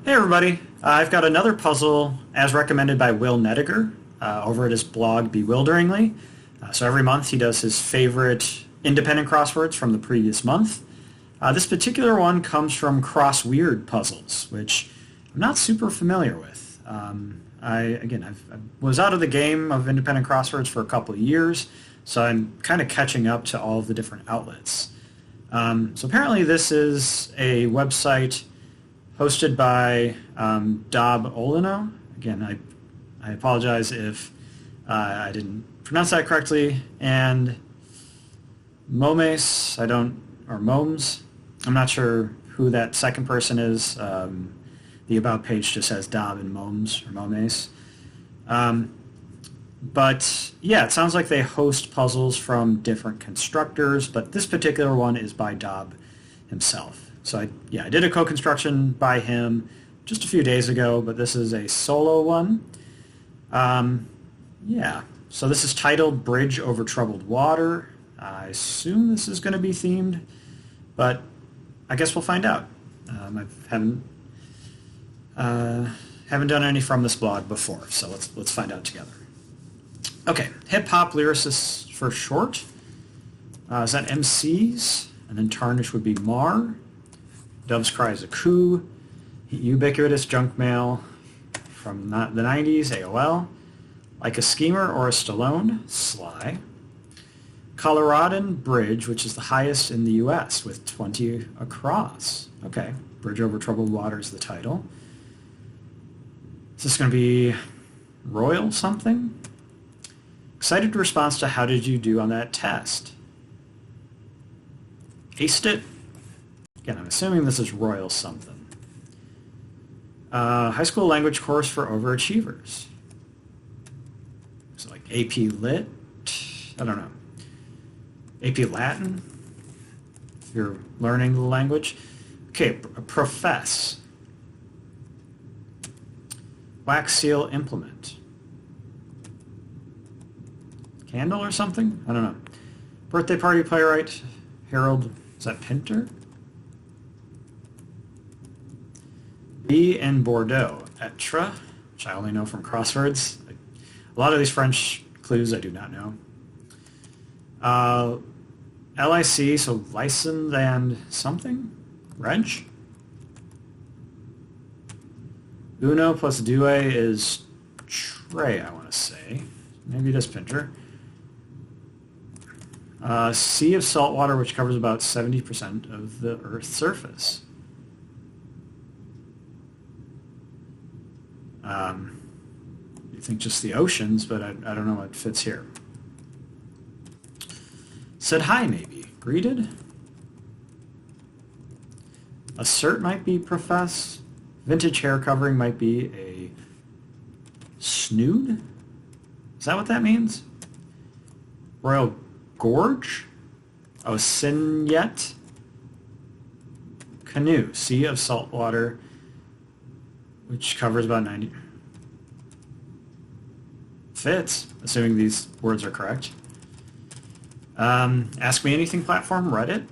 Hey everybody, I've got another puzzle as recommended by Will Nediger over at his blog Bewilderingly. So every month he does his favorite independent crosswords from the previous month. This particular one comes from Crossweird puzzles, which I'm not super familiar with. I was out of the game of independent crosswords for a couple of years, so I'm kind of catching up to all of the different outlets. So apparently this is a website hosted by Dob Olino. Again, I apologize if I didn't pronounce that correctly. And Momes, or Momes, I'm not sure who that second person is. The About page just says Dob and Momes, or Momes. But yeah, it sounds like they host puzzles from different constructors, but this particular one is by Dob himself. So I did a co-construction by him just a few days ago, but this is a solo one. So this is titled Bridge Over Troubled Water. I assume this is going to be themed, but I guess we'll find out. I haven't done any from this blog before, so let's find out together. Okay, hip-hop lyricists for short. Is that MCs? And then Tarnish would be Mar. Dove's Cry is a coup. Ubiquitous junk mail from the 90s, AOL. Like a Schemer or a Stallone, Sly. Coloradan Bridge, which is the highest in the U.S. with 20 across. Okay, Bridge Over Troubled Water is the title. Is this going to be Royal something? Excited response to how did you do on that test? Aced it? Again, I'm assuming this is Royal something. High school language course for overachievers. Is it like AP Lit? I don't know. AP Latin? If you're learning the language. Okay, profess. Wax seal implement. Candle or something? I don't know. Birthday party playwright. Harold, is that Pinter? B in Bordeaux. Etre, which I only know from Crosswords. A lot of these French clues I do not know. LIC, so license and something? Reg? Uno plus due is Trey, I want to say. Maybe it is Pinter. Sea of salt water, which covers about 70% of the Earth's surface. You think just the oceans, but I don't know what fits here. Said hi, maybe. Greeted? Assert might be profess. Vintage hair covering might be a snood? Is that what that means? Royal Gorge? Oh, Signet? Canoe, sea of salt water, which covers about 90. Fits, assuming these words are correct. Ask Me Anything platform, Reddit.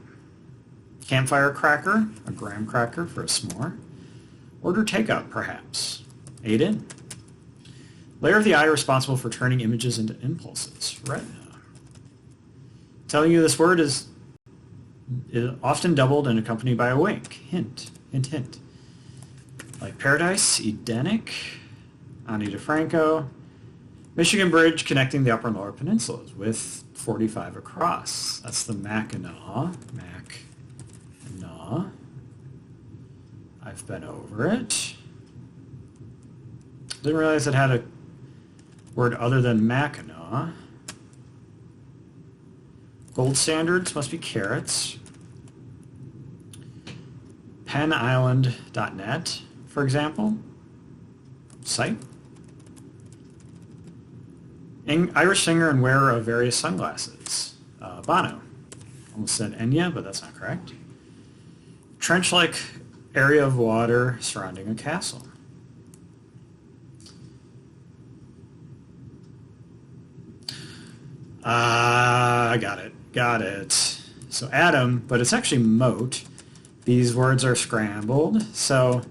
Campfire cracker, a graham cracker for a s'more. Order takeout, perhaps. 8 in. Layer of the eye responsible for turning images into impulses. Retina. Telling you this word is often doubled and accompanied by a wink. Hint, hint, hint. Like Paradise, Edenic, Ani DeFranco, Michigan Bridge connecting the upper and lower peninsulas with 45 across. That's the Mackinac. Mackinac. I've been over it. Didn't realize it had a word other than Mackinac. Gold standards must be carrots. PennIsland.net, for example. Site. Irish singer and wearer of various sunglasses. Bono. Almost said Enya, but that's not correct. Trench-like area of water surrounding a castle. I got it. Got it. So Adam, but it's actually moat. These words are scrambled. So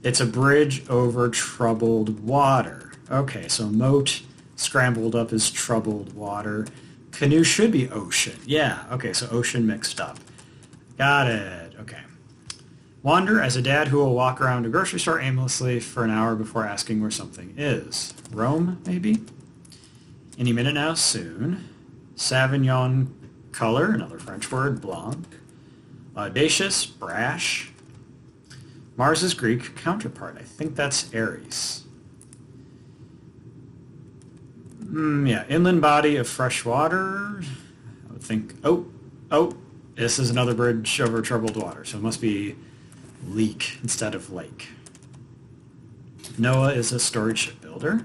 It's a bridge over troubled water. Okay, so moat scrambled up is troubled water. Canoe should be ocean. Yeah, okay, so ocean mixed up. Got it. Okay. Wander as a dad who will walk around a grocery store aimlessly for an hour before asking where something is. Roam, maybe? Any minute now, soon. Sauvignon color, another French word, blanc. Audacious, brash. Mars's Greek counterpart. I think that's Aries. Yeah, inland body of fresh water. I would think, oh, this is another bridge over troubled water, so it must be leak instead of lake. Noah is a storage shipbuilder.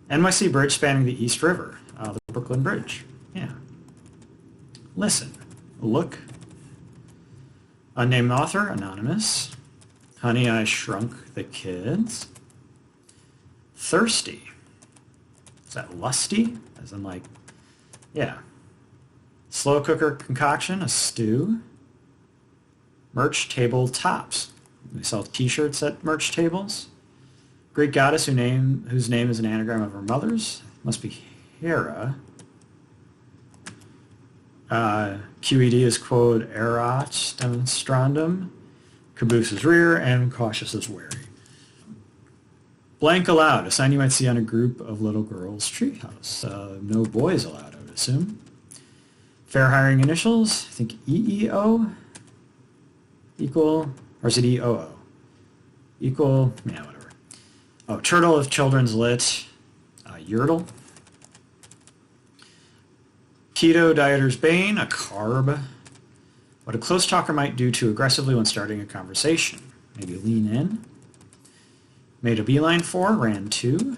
NYC bridge spanning the East River, the Brooklyn Bridge. Yeah. Listen, look. Unnamed author, anonymous. Honey, I Shrunk the Kids. Thirsty. Is that lusty? As in like, yeah. Slow cooker concoction, a stew. Merch table tops. We sell t-shirts at merch tables. Greek goddess whose name is an anagram of her mother's. Must be Hera. QED is quod erat demonstrandum. Caboose is rear and cautious is wary. Blank allowed, a sign you might see on a group of little girls' treehouse. No boys allowed, I would assume. Fair hiring initials, I think EEO, equal, or is it EOO? Equal, yeah, whatever. Oh, turtle of children's lit, Yertle. Keto dieter's bane, a carb. What a close talker might do too aggressively when starting a conversation. Maybe lean in. Made a beeline for, ran to.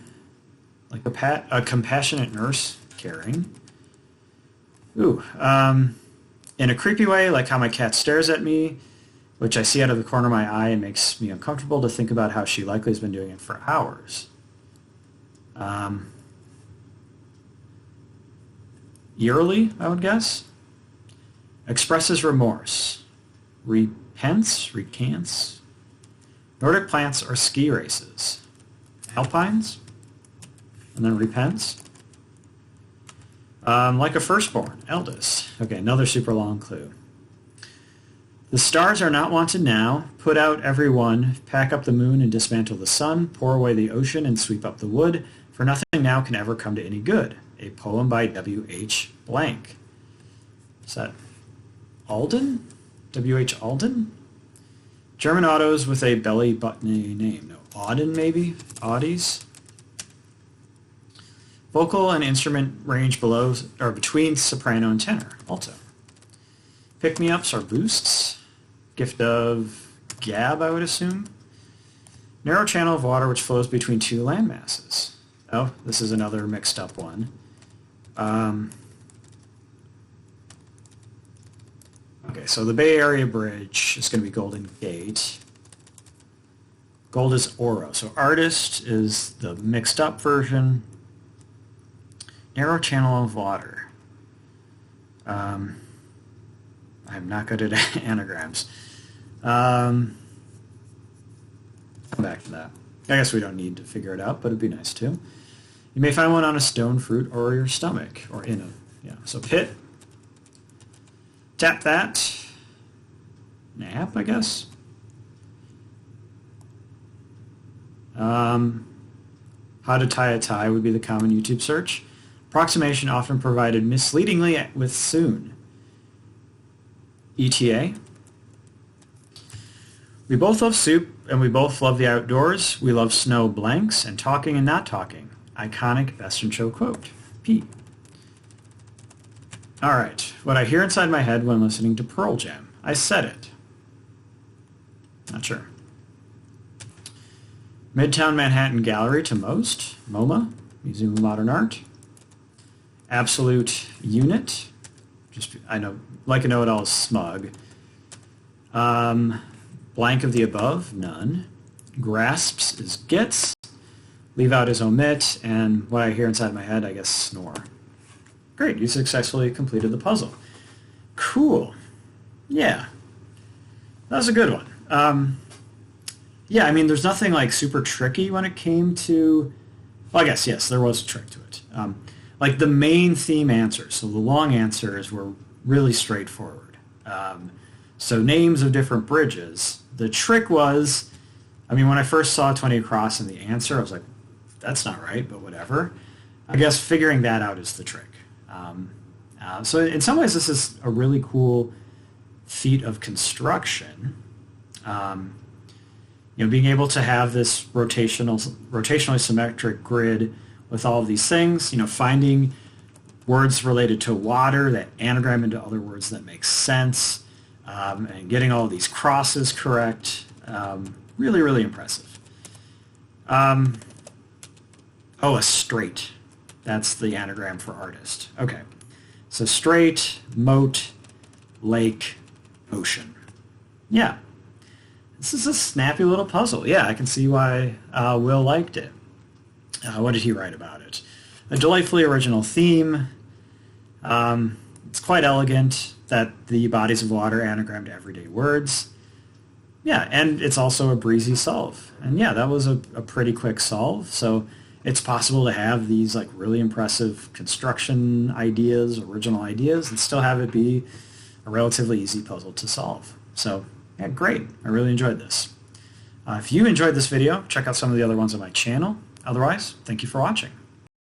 Like a compassionate nurse, caring. Ooh, in a creepy way, like how my cat stares at me, which I see out of the corner of my eye and makes me uncomfortable to think about how she likely has been doing it for hours. Yearly, I would guess. Expresses remorse. Recants. Nordic plants or ski races. Alpines. And then repents. Like a firstborn, eldest. Okay, another super long clue. The stars are not wanted now. Put out every one. Pack up the moon and dismantle the sun. Pour away the ocean and sweep up the wood. For nothing now can ever come to any good. A poem by W.H. Blank. Is that Alden? W.H. Alden? German autos with a belly button name. No, Auden maybe? Audis? Vocal and instrument range below or between soprano and tenor. Alto. Pick-me-ups are boosts. Gift of gab, I would assume. Narrow channel of water which flows between two land masses. Oh, this is another mixed up one. Okay, so the Bay Area Bridge is going to be Golden Gate. Gold is Oro. So artist is the mixed up version. Narrow channel of water. I'm not good at anagrams. Come back to that. I guess we don't need to figure it out, but it'd be nice to. You may find one on a stone fruit or your stomach, or in a, yeah. So pit. Tap that. Nap, I guess. How to tie a tie would be the common YouTube search. Approximation often provided misleadingly with soon. ETA. We both love soup, and we both love the outdoors. We love snow blanks and talking and not talking. Iconic Best in Show quote. P. All right. What I hear inside my head when listening to Pearl Jam. I said it. Not sure. Midtown Manhattan Gallery to most. MoMA, Museum of Modern Art. Absolute Unit. Just, I know, like a know-it-all is smug. Blank of the above, none. Grasps is gets. Leave out is omit. And what I hear inside my head, I guess, snore. Great, you successfully completed the puzzle. Cool. Yeah. That was a good one. Yeah, I mean, there's nothing like super tricky when it came to. Well, I guess yes, there was a trick to it. Like the main theme answers, so the long answers were really straightforward. So names of different bridges. The trick was, I mean, when I first saw 20 across in the answer, I was like, that's not right, but whatever. I guess figuring that out is the trick. So in some ways, this is a really cool feat of construction. Being able to have this rotationally symmetric grid with all of these things, finding words related to water that anagram into other words that make sense, and getting all of these crosses correct. Really, really impressive. Oh, a straight. That's the anagram for artist. Okay. So straight, moat, lake, ocean. Yeah. This is a snappy little puzzle. Yeah, I can see why Will liked it. What did he write about it? A delightfully original theme. It's quite elegant that the bodies of water anagram to everyday words. Yeah, and it's also a breezy solve. And yeah, that was a pretty quick solve. So it's possible to have these like really impressive construction ideas, original ideas, and still have it be a relatively easy puzzle to solve. So yeah, great. I really enjoyed this. If you enjoyed this video, check out some of the other ones on my channel. Otherwise, thank you for watching.